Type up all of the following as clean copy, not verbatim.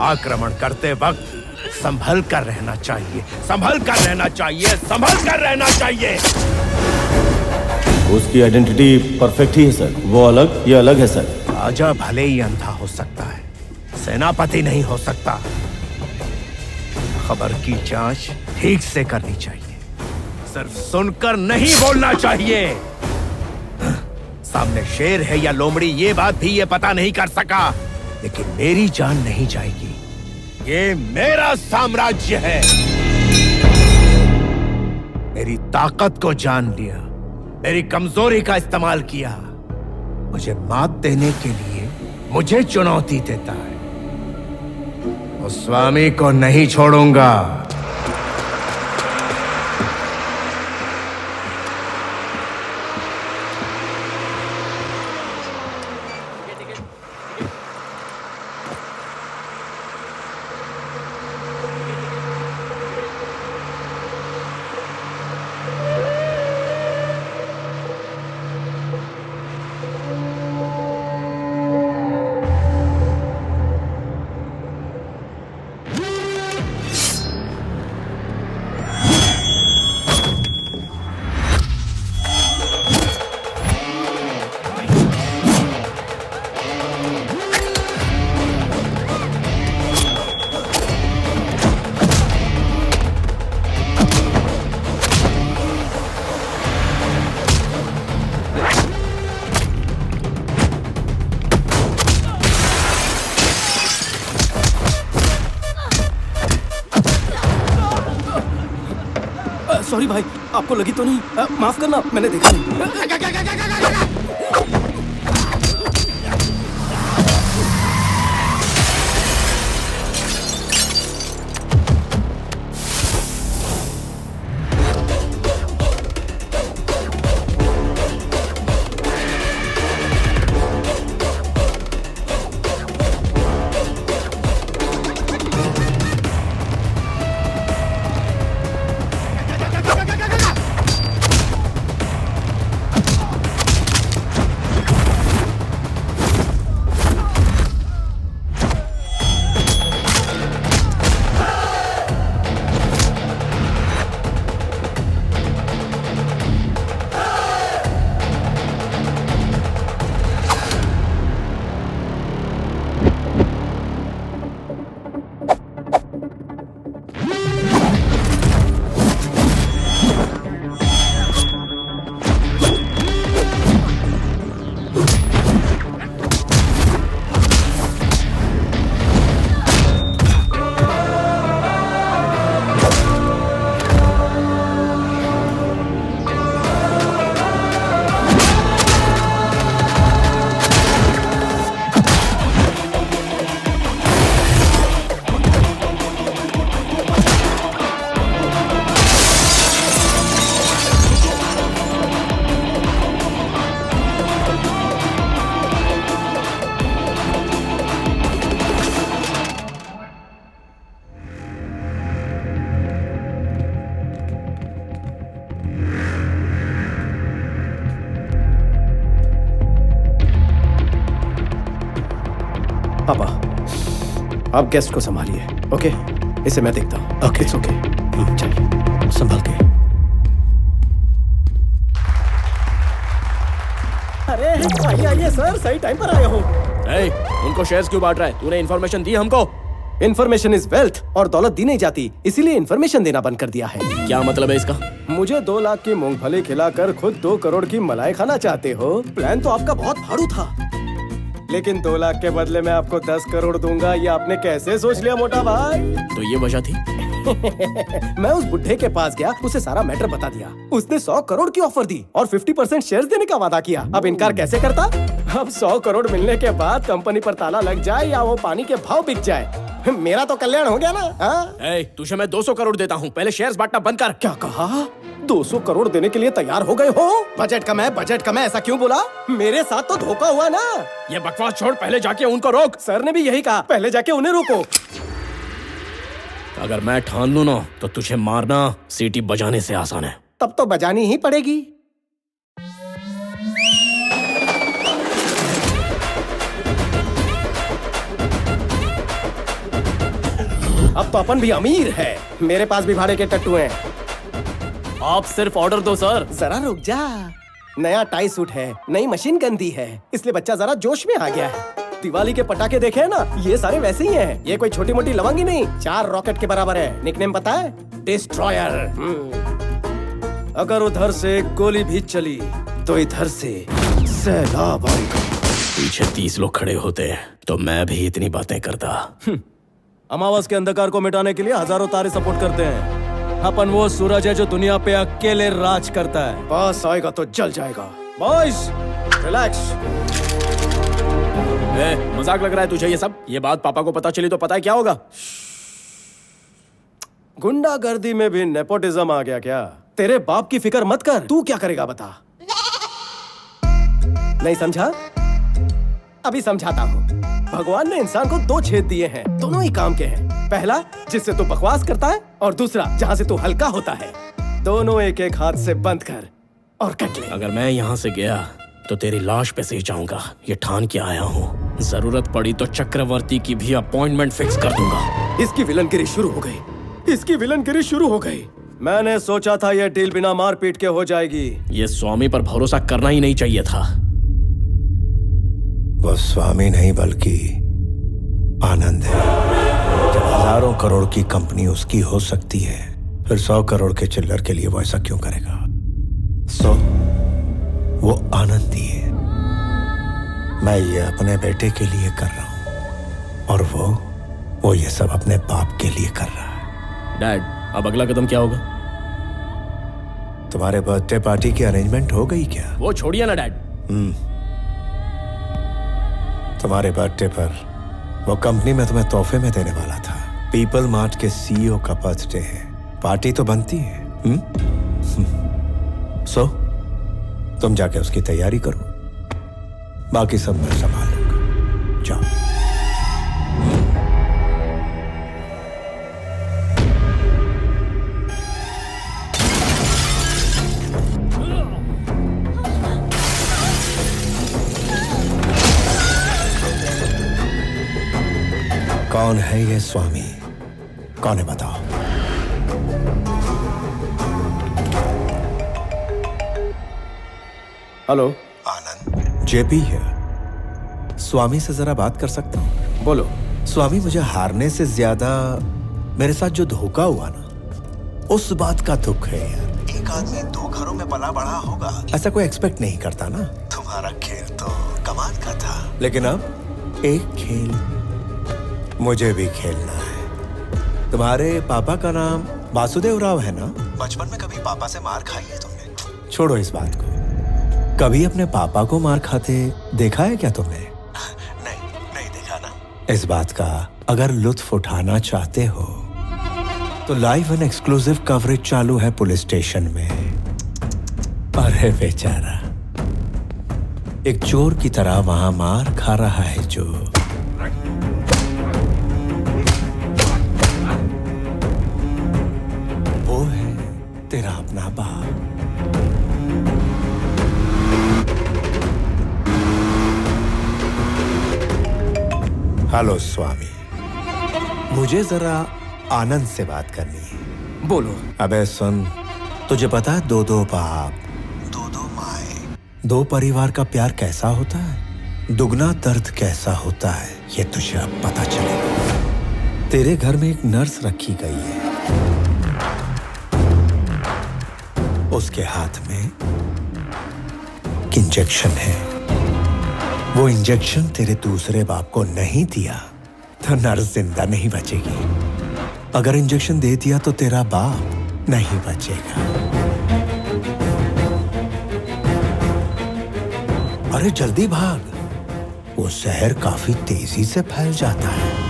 आक्रमण करते वक्त संभल कर रहना चाहिए, संभल कर रहना चाहिए, संभल कर रहना चाहिए। उसकी आइडेंटिटी परफेक्ट ही है सर। वो अलग, ये अलग है सर। राजा भले ही अंधा हो सकता है, सेनापति नहीं हो सकता। खबर की जांच ठीक से करनी चाहिए, सिर्फ सुनकर नहीं बोलना चाहिए। सामने शेर है या लोमड़ी ये बात भी ये पता नहीं कर सका, लेकिन मेरी जान नहीं जाएगी। ये मेरा साम्राज्य है। मेरी ताकत को जान लिया, मेरी कमजोरी का इस्तेमाल किया, मुझे मात देने के लिए मुझे चुनौती देता है। उस स्वामी को नहीं छोड़ूंगा। सॉरी भाई, आपको लगी तो नहीं? माफ करना, मैंने देखा नहीं। पापा, आप गेस्ट को संभालिए, ओके? इसे मैं देखता हूँ। ओके, ओके, चलिए, संभाल के। अरे आइए आइए सर, सही टाइम पर आया हूँ। उनको शेयर्स क्यों बांट रहा है? तूने इन्फॉर्मेशन दी हमको? इन्फॉर्मेशन इज वेल्थ, और दौलत दी नहीं जाती, इसीलिए इन्फॉर्मेशन देना बंद कर दिया है। क्या मतलब है इसका? मुझे 2 लाख की मूंगफली खिलाकर खुद 2 करोड़ की मलाई खाना चाहते हो? प्लान तो आपका बहुत भारू था, लेकिन 2 लाख के बदले मैं आपको 10 करोड़ दूंगा, ये आपने कैसे सोच लिया मोटा भाई? तो ये वजह थी? मैं उस बुढ़े के पास गया, उसे सारा मैटर बता दिया। उसने 100 करोड़ की ऑफर दी और 50% शेयर्स देने का वादा किया। अब इनकार कैसे करता? अब 100 करोड़ मिलने के बाद कंपनी पर ताला लग जाए या वो पानी के भाव बिक जाए, मेरा तो कल्याण हो गया ना। तुझे मैं 200 करोड़ देता हूँ, पहले शेयर्स बांटना बंद कर। क्या कहा? 200 करोड़ देने के लिए तैयार हो गए हो? बजट कम है, बजट कम है, ऐसा क्यों बोला? मेरे साथ तो धोखा हुआ ना। ये बकवास छोड़, पहले जाके उनको रोक। सर ने भी यही कहा, पहले जाके उन्हें रोको। अगर मैं ठान लूं ना तो तुझे मारना सीटी बजाने से आसान है। तब तो बजानी ही पड़ेगी। अब तो अपन भी अमीर है। मेरे पास भी भाड़े के टट्टू हैं। आप सिर्फ ऑर्डर दो सर। जरा रुक जा। नया टाई सूट है, नई मशीन गंदी है, इसलिए बच्चा जरा जोश में आ गया है। दिवाली के पटाखे देखे हैं ना, ये सारे वैसे ही हैं। ये कोई छोटी मोटी लवंगी नहीं, 4 रॉकेट के बराबर है। निकनेम पता है? डिस्ट्रॉयर। अगर उधर से गोली भी चली तो इधर से सैलाब आएगा। पीछे 30 लोग खड़े होते तो मैं भी इतनी बातें करता। अमावस के अंधकार को मिटाने के लिए हजारों तारे सपोर्ट करते हैं। अपन वो सूरज है जो दुनिया पे अकेले राज करता है। पास आएगा तो जल जाएगा। Boys relax. मजाक लग रहा है तुझे ये सब? ये बात पापा को पता चली तो पता है क्या होगा? गुंडागर्दी में भी नेपोटिज्म आ गया क्या? तेरे बाप की फिक्र मत कर, तू क्या करेगा बता। नहीं समझा? अभी समझाता हूँ। भगवान ने इंसान को 2 छेद दिए हैं, दोनों ही काम के हैं। पहला जिससे तू बकवास करता है, और दूसरा जहाँ से तू हल्का होता है। दोनों एक एक हाथ से बंद कर और कट ले। अगर मैं यहाँ से गया तो तेरी लाश पे से जाऊंगा, ये ठान के आया हूँ। जरूरत पड़ी तो चक्रवर्ती की भी अपॉइंटमेंट फिक्स कर दूंगा। इसकी विलनगिरी शुरू हो गई। इसकी विलनगिरी शुरू हो गई। मैंने सोचा था यह डील बिना मारपीट के हो जाएगी। ये स्वामी पर भरोसा करना ही नहीं चाहिए था। वो स्वामी नहीं बल्कि आनंद है। जब हजारों करोड़ की कंपनी उसकी हो सकती है, फिर 100 करोड़ के चिल्लर के लिए वो ऐसा क्यों करेगा? वो आनंदी है। मैं ये अपने बेटे के लिए कर रहा हूं, और वो ये सब अपने बाप के लिए कर रहा है। डैड, अब अगला कदम क्या होगा? तुम्हारे बर्थडे पार्टी की अरेंजमेंट हो गई क्या? वो छोड़िए ना डैड। तुम्हारे बर्थडे पर वो कंपनी में तुम्हें तोहफे में देने वाला था। पीपल मार्ट के सीईओ का बर्थडे है, पार्टी तो बनती है। सो तुम जाके उसकी तैयारी करो, बाकी सब मैं संभाल लूंगा। जाओ। कौन है ये स्वामी? कौन है बताओ? हेलो आनंद, जेपी है। स्वामी से जरा बात कर सकता हूँ? बोलो। स्वामी, मुझे हारने से ज्यादा मेरे साथ जो धोखा हुआ ना, उस बात का दुख है यार। एक आदमी 2 घरों में पला बढ़ा होगा, ऐसा कोई एक्सपेक्ट नहीं करता ना। तुम्हारा खेल तो कमाल का था, लेकिन अब एक खेल मुझे भी खेलना है। तुम्हारे पापा का नाम वासुदेव राव है ना? बचपन में कभी पापा से मार खाई है तुमने? छोड़ो इस बात को। कभी अपने पापा को मार खाते देखा है क्या तुमने? नहीं देखा ना। इस बात का अगर लुत्फ उठाना चाहते हो तो लाइव एंड एक्सक्लूसिव कवरेज चालू है पुलिस स्टेशन में। अरे बेचारा, एक चोर की तरह वहां मार खा रहा है जो। वो है तेरा अपना बाप। हेलो स्वामी, मुझे जरा आनंद से बात करनी है। बोलो। अबे सुन, तुझे पता है 2-2 बाप, 2-2 माए, 2 परिवार का प्यार कैसा होता है? दुगना दर्द कैसा होता है, ये तुझे अब पता चलेगा। तेरे घर में एक नर्स रखी गई है, उसके हाथ में एक इंजेक्शन है। वो इंजेक्शन तेरे दूसरे बाप को नहीं दिया तो नर्स जिंदा नहीं बचेगी। अगर इंजेक्शन दे दिया तो तेरा बाप नहीं बचेगा। अरे जल्दी भाग, वो जहर काफी तेजी से फैल जाता है।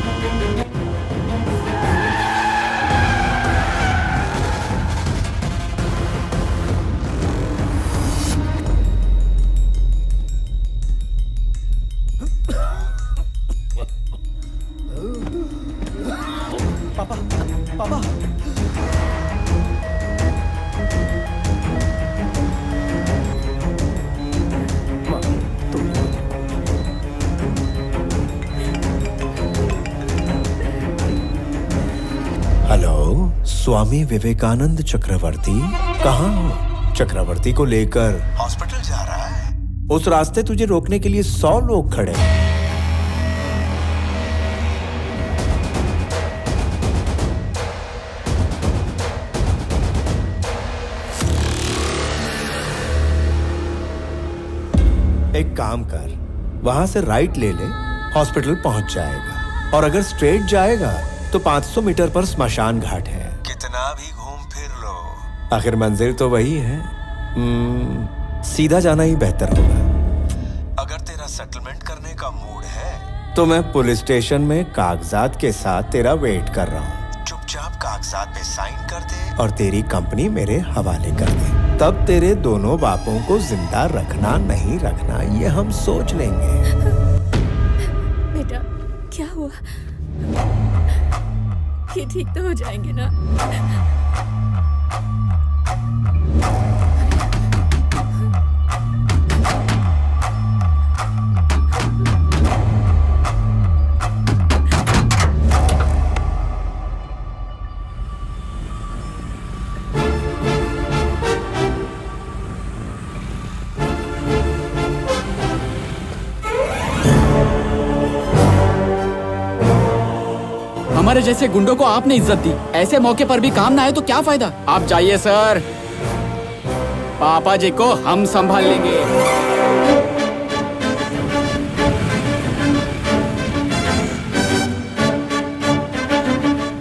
पापा। हेलो, स्वामी विवेकानंद चक्रवर्ती कहाँ हो? चक्रवर्ती को लेकर हॉस्पिटल जा रहा है। उस रास्ते तुझे रोकने के लिए 100 लोग खड़े हैं। एक काम कर, वहां से राइट ले ले, हॉस्पिटल पहुंच जाएगा। और अगर स्ट्रेट जाएगा तो 500 मीटर पर स्मशान घाट है। कितना भी घूम फिर लो, आखिर मंजिल तो वही है। सीधा जाना ही बेहतर होगा। अगर तेरा सेटलमेंट करने का मूड है तो मैं पुलिस स्टेशन में कागजात के साथ तेरा वेट कर रहा हूँ। चुपचाप कागजात पे साइन कर दे और तेरी कंपनी मेरे हवाले कर दे। तब तेरे दोनों बापों को जिंदा रखना नहीं रखना ये हम सोच लेंगे। बेटा, क्या हुआ? ये ठीक तो हो जाएंगे ना? हमारे जैसे गुंडों को आपने इज्जत दी, ऐसे मौके पर भी काम ना आए तो क्या फायदा? आप जाइए सर, पापा जी को हम संभाल लेंगे।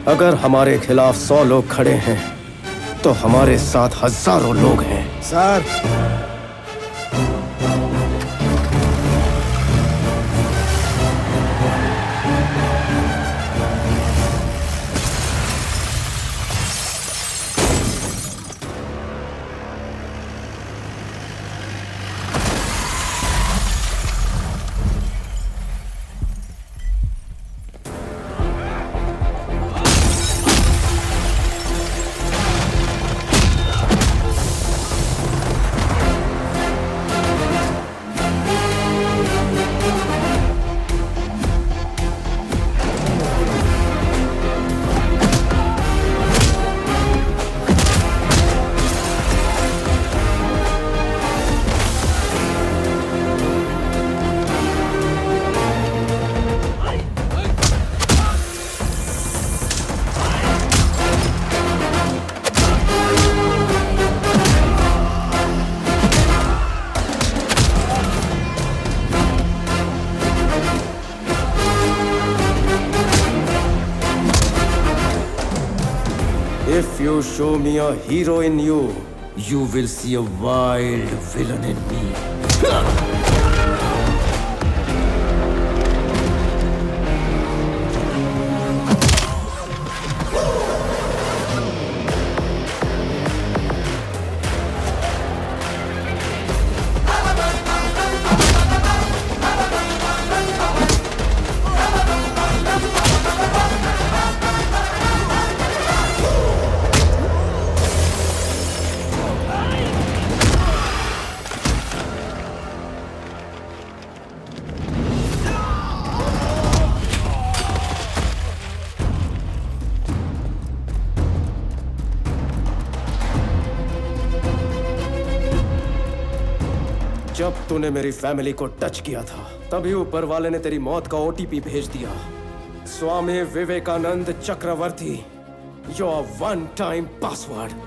अगर हमारे खिलाफ 100 लोग खड़े हैं तो हमारे साथ हजारों लोग हैं। Sir, If you show me a hero in you, you will see a wild villain in me. जब तूने मेरी फैमिली को टच किया था तभी ऊपर वाले ने तेरी मौत का ओटीपी भेज दिया। स्वामी विवेकानंद चक्रवर्ती, योर वन टाइम पासवर्ड।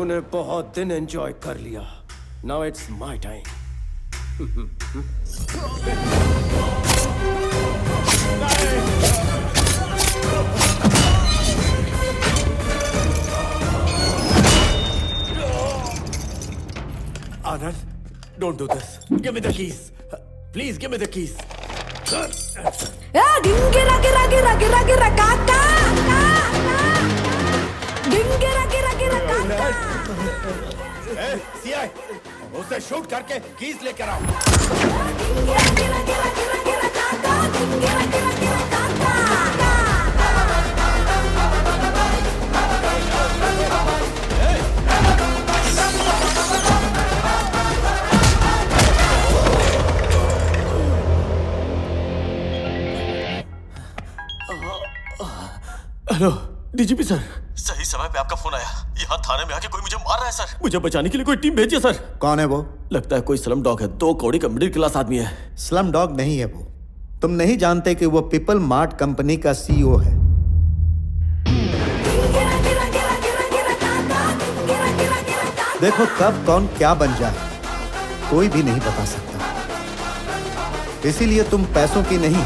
तूने बहुत दिन एंजॉय कर लिया। Now it's my time. Anand, don't do this. Give me the keys. Please give me the keys. गिरा गिरा गिरा गिरा गिरा काका गिरा गिरा गिरा काका सीआई, उसे शूट करके कीज लेकर आओ। गिरा गिरा गिरा गिरा गिरा काका गिरा गिरा गिरा काका। हेलो डीजीपी सर, सही समय पे आपका फोन आया। यहाँ थाने में आके कोई मुझे मार रहा है सर। मुझे बचाने के लिए कोई टीम भेजिए सर। कौन है वो? लगता है कोई स्लम डॉग है, 2 कौड़ी का मिडिल क्लास आदमी है। स्लम डॉग नहीं है वो। तुम नहीं जानते कि वो पीपल मार्ट कंपनी का सीईओ है। देखो कब कौन क्या बन जाए कोई भी नहीं बता सकता। इसीलिए तुम पैसों की नहीं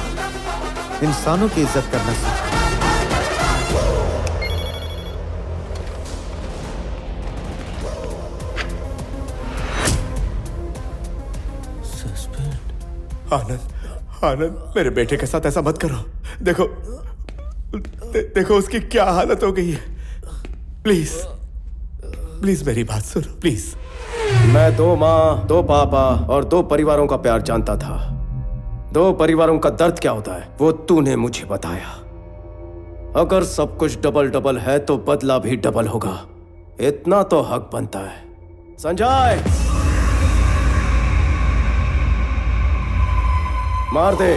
इंसानों की इज्जत करना सीखो। आनंद, आनंद, मेरे बेटे के साथ ऐसा मत करो। देखो देखो उसकी क्या हालत हो गई है। प्लीज प्लीज मेरी बात सुनो प्लीज। मैं 2 माँ, 2 पापा और 2 परिवारों का प्यार जानता था। 2 परिवारों का दर्द क्या होता है वो तूने मुझे बताया। अगर सब कुछ डबल डबल है तो बदला भी डबल होगा। इतना तो हक बनता है। संजय, मार दे।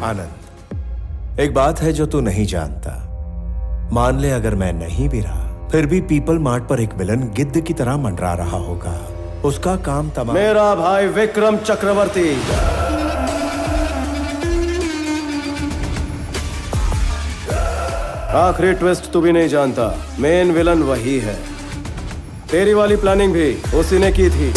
आनंद, एक बात है जो तू नहीं जानता। मान ले अगर मैं नहीं भी रहा, फिर भी पीपल मार्ट पर एक विलन गिद्ध की तरह मंडरा रहा होगा। उसका काम तमाम। मेरा भाई विक्रम चक्रवर्ती। आखिरी ट्विस्ट तू भी नहीं जानता। मेन विलन वही है। तेरी वाली प्लानिंग भी उसी ने की थी।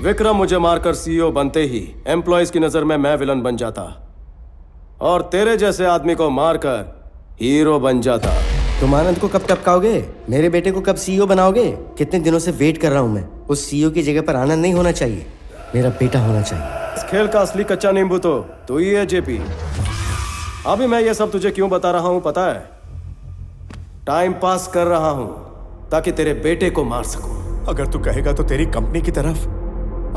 विक्रम मुझे मारकर सीईओ बनते ही एम्प्लॉयज की नजर में मैं विलन बन जाता और तेरे जैसे आदमी को मारकर हीरो बन जाता। तुम आनंद को कब टपकाओगे? मेरे बेटे को कब सीईओ बनाओगे? कितने दिनों से वेट कर रहा हूं मैं। उस सीईओ की जगह पर आनंद नहीं होना चाहिए, मेरा बेटा होना चाहिए। इस खेल का असली कच्चा नींबू तो तू ही है जेपी। अभी मैं ये सब तुझे क्यों बता रहा हूं पता है? टाइम पास कर रहा हूं ताकि तेरे बेटे को मार सकूं। अगर तू कहेगा तो तेरी कंपनी की तरफ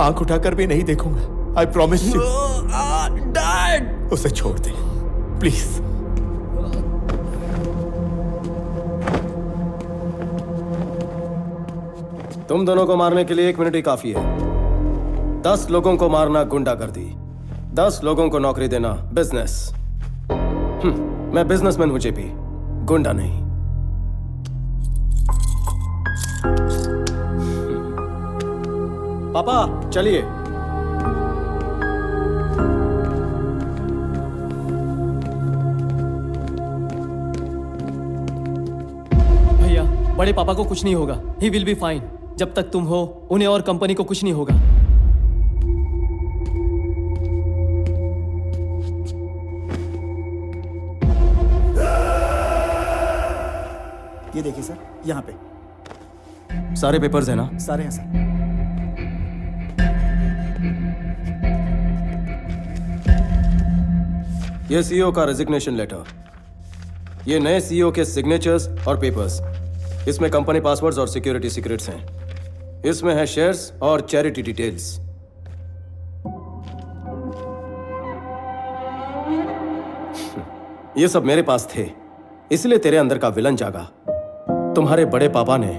आंख उठाकर भी नहीं देखूंगा। I promise you. डैड, उसे छोड़ दे प्लीज। तुम दोनों को मारने के लिए 1 मिनट ही काफी है। 10 लोगों को मारना गुंडागर्दी, 10 लोगों को नौकरी देना बिजनेस। मैं बिजनेसमैन हूं जेपी, गुंडा नहीं। पापा चलिए। भैया, बड़े पापा को कुछ नहीं होगा। He will be fine. जब तक तुम हो उन्हें और कंपनी को कुछ नहीं होगा। ये देखिए सर, यहाँ पे सारे पेपर्स हैं ना? सारे हैं सर। ये सीईओ का रेजिग्नेशन लेटर, ये नए सीईओ के सिग्नेचर्स और पेपर्स। इसमें कंपनी पासवर्ड्स और सिक्योरिटी सीक्रेट्स हैं। इसमें है शेयर्स और चैरिटी डिटेल्स। ये सब मेरे पास थे, इसलिए तेरे अंदर का विलन जागा। तुम्हारे बड़े पापा ने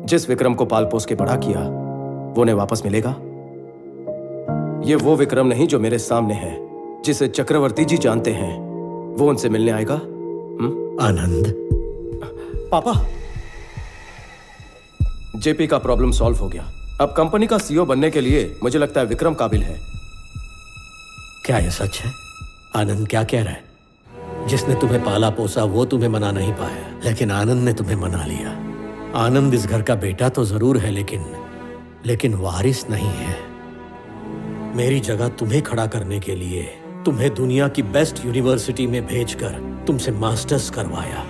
जिस विक्रम को पाल पोस के बड़ा किया वो उन्हें वापस मिलेगा। ये वो विक्रम नहीं जो मेरे सामने है, जिसे चक्रवर्ती जी जानते हैं। वो उनसे मिलने आएगा। आनंद, पापा जेपी का प्रॉब्लम सॉल्व हो गया। अब कंपनी का सीईओ बनने के लिए मुझे लगता है विक्रम काबिल है। क्या ये सच है? आनंद क्या कह रहा है? जिसने तुम्हें पाला पोसा वो तुम्हें मना नहीं पाया, लेकिन आनंद ने तुम्हें मना लिया। आनंद इस घर का बेटा तो जरूर है, लेकिन वारिस नहीं है। मेरी जगह तुम्हें खड़ा करने के लिए तुम्हें दुनिया की बेस्ट यूनिवर्सिटी में भेजकर तुमसे मास्टर्स करवाया।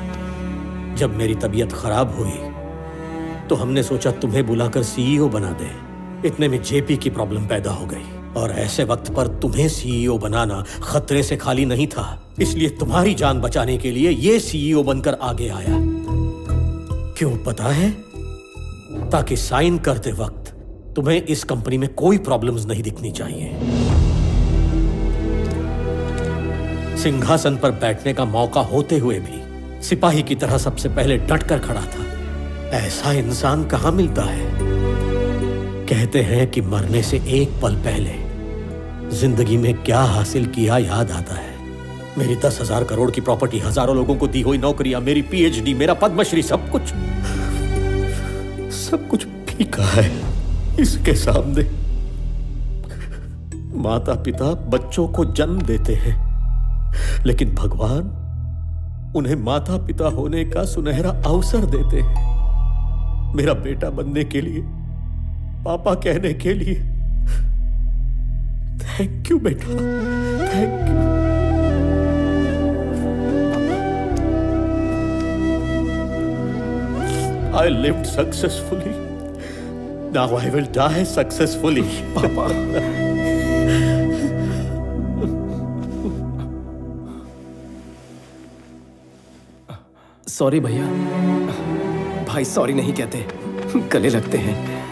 जब मेरी तबीयत खराब हुई तो हमने सोचा तुम्हें बुलाकर सीईओ बना दे। इतने में जेपी की प्रॉब्लम पैदा हो गई, और ऐसे वक्त पर तुम्हें सीईओ बनाना खतरे से खाली नहीं था। इसलिए तुम्हारी जान बचाने के लिए ये सीईओ बनकर आगे आया। क्यों पता है? ताकि साइन करते वक्त तुम्हें इस कंपनी में कोई प्रॉब्लम्स नहीं दिखनी चाहिए। सिंहासन पर बैठने का मौका होते हुए भी सिपाही की तरह सबसे पहले डटकर खड़ा था। ऐसा इंसान कहां मिलता है? कहते हैं कि मरने से एक पल पहले जिंदगी में क्या हासिल किया याद आता है। मेरी 10,000 करोड़ की प्रॉपर्टी, हजारों लोगों को दी हुई नौकरियां, मेरी पीएचडी, मेरा पद्मश्री, सब कुछ फीका है इसके सामने। माता पिता बच्चों को जन्म देते हैं, लेकिन भगवान उन्हें माता पिता होने का सुनहरा अवसर देते हैं। मेरा बेटा बनने के लिए, पापा कहने के लिए थैंक यू बेटा, thank you. I lived successfully. Now I will die successfully. पापा। सॉरी भैया। भाई सॉरी नहीं कहते, गले लगते हैं।